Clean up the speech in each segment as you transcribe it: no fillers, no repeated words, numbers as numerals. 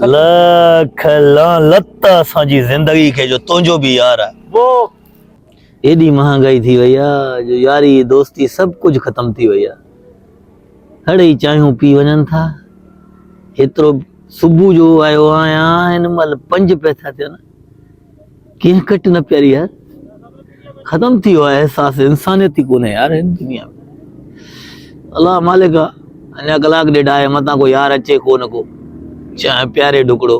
लख लत असांजी जिंदगी के जो तुंहिंजो भी यार है वो एडी महंगाई थी भैया जो यारी दोस्ती सब कुछ खत्म थी भैया। हड़े चायूं पी वञनि था एतिरो सुबुह जो आयो आहियां हिन महिल 5 पैसा थिया न कंहिं कट न प्यारी यार खत्म थी वियो आहे एहसास इंसानियत ही कोन्हे यार हिन दुनिया में। अल्लाह मालिक अञा कलाक ॾेढ आहे मतां को यार अचे को न को चाहे प्यारे ढुकड़ो।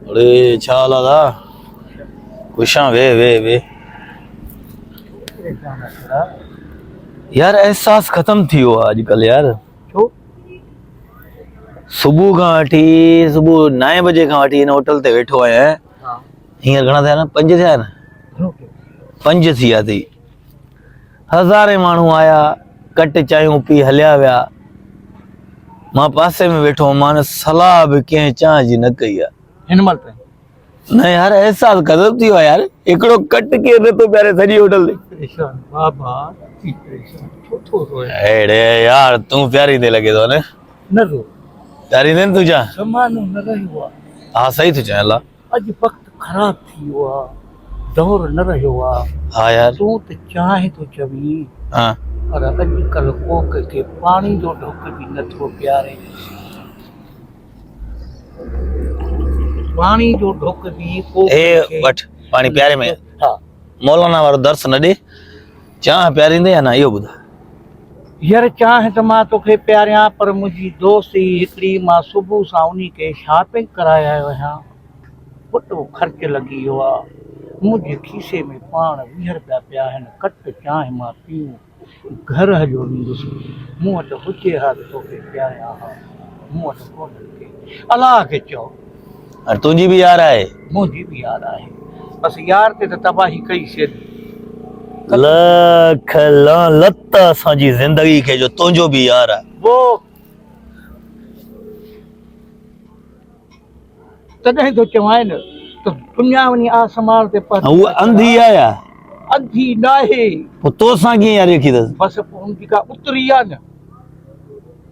अरे छा हाल आहे खुशा वे वे वे यार एहसास खत्म थी वियो आहे अॼुकल्ह यार। सुबह खां वठी सुबह 9 बजे खां वठी हिन होटल ते वेठो आहियां। हींअर घणा थिया न 5 थिया न 5 थी विया अथई। हज़ारे माण्हू आया कट चायूं पी हलिया विया। मां पासे में वेठो मान सलाह बि कंहिं चांहि जी न कई आहे हिन महिल पे न यार एहसास खत्म थी वियो आहे यार। हिकिड़ो कट केर नथो प्यारे सॼी होटल ते परेशान बाबा छो थो रोए अड़े यार तूं प्यारी ते लॻे थो न न रो प्यारी न तूं छा ज़मानो न रहियो आहे। हा सही थो चएं अल्लाह। अॼु वक़्तु ख़राब थी वियो आहे दौर न रहियो आहे। हा यार तूं त चाहे थो चवीं हाँ पर अॼुकल्ह को कंहिंखे पाणी जो ढुक बि नथो प्यारे। पाणी जो ढुक बि को ए वठ पानी प्यारे में हा मौलाना वारो दर्स न ॾे चाह प्यारींदे या ना इहो ॿुधाए। यार चाहे त मां तोखे प्यारियां पर मुंहिंजी दोस्त ई हिकिड़ी मां सुबुह सां उन्ही खे शॉपिंग कराए आयो आहियां। वॾो ख़र्च लॻी वियो आहे। मुंहिंजे खीसे में पाण 20 रुपया पिया आहिनि कट चांहि मां पियूं घर हलियो ईंदुसि। मूं वटि हुजे हा त तोखे प्यारियां हा मूं वटि कोन्हे अलाह खे चओ। और तुंहिंजी भी यार आहे मुंहिंजी बि यार आहे बसि यार ते त तबाही कई से लख लत असांजी जिंदगी के जो तुंहिंजो भी यार आहे वो तॾहिं तो चवां न त दुनिया वञी आसमान ते पर उहा अंधी आहे या अंधी नाहे पोइ तोसां कीअं यारी रखी अथसि। बसि पोइ हुनजी का उतरी आहे न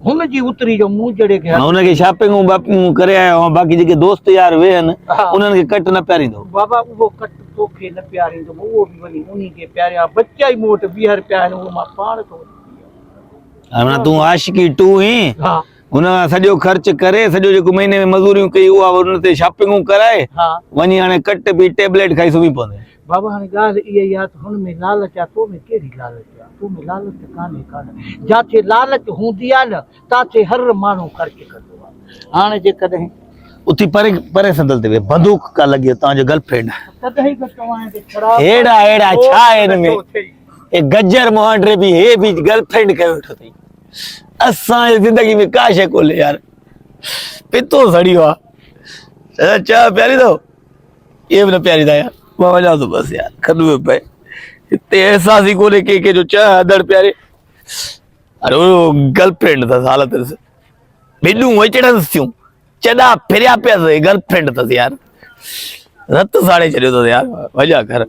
हुनजी उतरी जो मूं जहिड़े खे हुनखे शॉपिंगूं बापिंगूं करे आयो आहियां बाक़ी जेके दोस्त यार वेहनि उन्हनि खे कट न प्यारींदो। बाबा उहो कट तोखे न प्यारींदो उहो बि वञी उन्ही खे प्यारियां बच्चा ई मूं वटि 20 रुपया आहिनि उहो मां पाण थो हाणे तूं आशिकी टू ही हा हुन सॼो ख़र्च करे सॼो जेको महीने में मज़ूरियूं कई उहा हुन ते शॉपिंगूं कराए हा वञी हाणे कट बि टेबलेट खाई सुम्ही पवंदे। बाबा हाणे ॻाल्हि इहा ई आहे त हुन में लालच आहे तो में कहिड़ी लालच आहे तो में लालच कान्हे जिथे लालच हूंदी आहे न ताथे हर माण्हू ख़र्च कंदो आहे। हाणे जेकॾहिं उथी परे परे संदल ते वे बंदूक का लॻी तव्हांजो गर्लफ्रेंड तॾहिं त चवां थी ख़राब हेड़ा हेड़ा छा आहे हिन में ए गजर मोहंड्रे भी हे भी गर्लफ्रेंड कयो वेठो अथई। असांजी ज़िंदगी में का शइ कोन्हे यार पितो सड़ियो आहे चाह प्यारी अथव इहे बि न प्यारींदा यार मां वञा थो बसि यार खॾ में पए हिते एहसास ई कोन्हे कंहिंखे जो चाह अदड़ प्यारे। अरे उहो गर्लफ्रेंड अथसि हालत ॿिन्हियूं अचड़नि थियूं चॾा फिरिया पिया गर्लफ्रेंड अथसि यार रत साड़े छॾियो अथसि यार वञा घर।